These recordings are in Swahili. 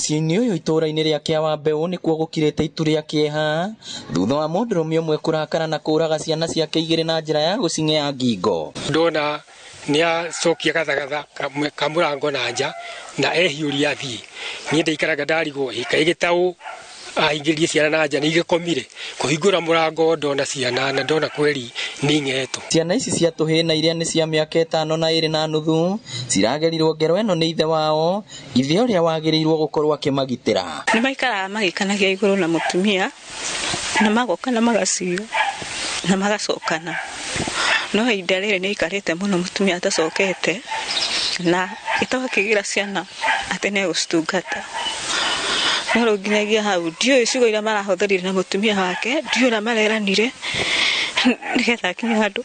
Muciĩ-inĩ ũyũ itũũra-inĩ rĩa Kĩawambeu nĩkuo gũkirĩte itu rĩa kĩeha thutha wa mũndũrũme ũmwe kũrakara na kũraga ciana ciake 2 na njĩra ya gũcing'ea ngingo. Ndona nĩacokia gathagatha kamũrango na nja na ehiũria athiĩ. Niĩ ndaikaraga ndarigwo kaĩ gĩtaũ ahingĩrĩrie ciana na nja nĩigĩkomire. Kũhingũra mũrango ndona ciana na ndona kweri nĩng'etwo. Ciana ici cia tũhĩĩ na iria nĩ cia mĩaka 5 na 2 na nuthu ciragerirwo ngero ĩno nĩ ithe wao, ithe ũrĩa wagĩrĩirwo gũkorwo akĩmagitĩra. Nĩmaikaraga magĩkanagia igũrũ na mũtumia na magoka na magacio na magacokana. No ihinda rĩrĩ nĩaikarĩte mũno mũtumia atacokete na gĩtaũ akĩgĩra ciana atĩ nĩegũcitungata. No rĩu nginyagia hau ndiũĩ ciugo iria marahũthĩrire na mũtumia wake, ndiũĩ ũrĩa mareranire nĩgetha kinya handũ.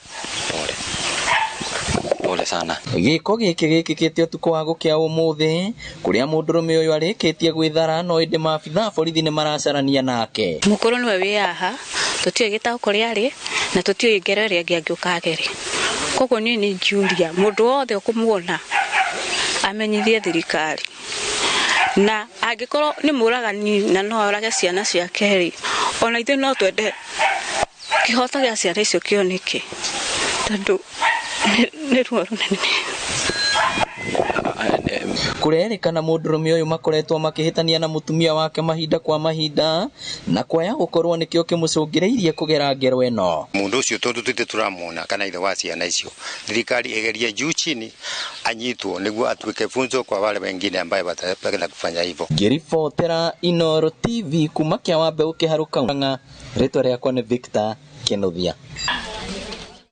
Pole sana. Gĩko gĩkĩ gĩkĩkĩte ũtukũ wa gũkĩa ũmũthĩ kũrĩa mũndũrũme ũyũ arĩkĩtie gwĩthara no ĩndĩ maabithaa borithi nĩ maracarania nake. Mũkũrũ nĩwe wĩ haha, tũtiũĩ gĩtaũ kũrĩa arĩ na tũtiũĩ ngero ĩrĩa angĩũka agere. Koguo niĩ nĩngiuria mũndũ wothe ũkũmuona amenyithie thirikari. Na angĩkorwo nĩ mũragani na no orage ciana ciake-rĩ, ona ithuĩ no twende kĩhoto gĩa ciana icio kĩoneke tondũ nĩ ruo rũnene. Kũrerĩkana mũndũrũme ũyũ makoretwo makĩhĩtania na mũtumia wake mahinda kwa mahinda na kwaya gũkorwo nĩkĩo kĩmũcũngĩrĩirie kũgera ngero ĩno. Mũndũ ũcio tondũ tũtĩ tũramwona kana ithe wa ciana icio, thirikari ĩgerie juu chini anyitwo nĩguo atuĩke funzo kwa wale wengine ambaye watapenda kufanya hivyo. Ngĩribotera Inooro TV kuma Kĩawambeu Kĩharũ Kaunti, rĩtwa rĩakwa nĩ Victor Kĩnuthia.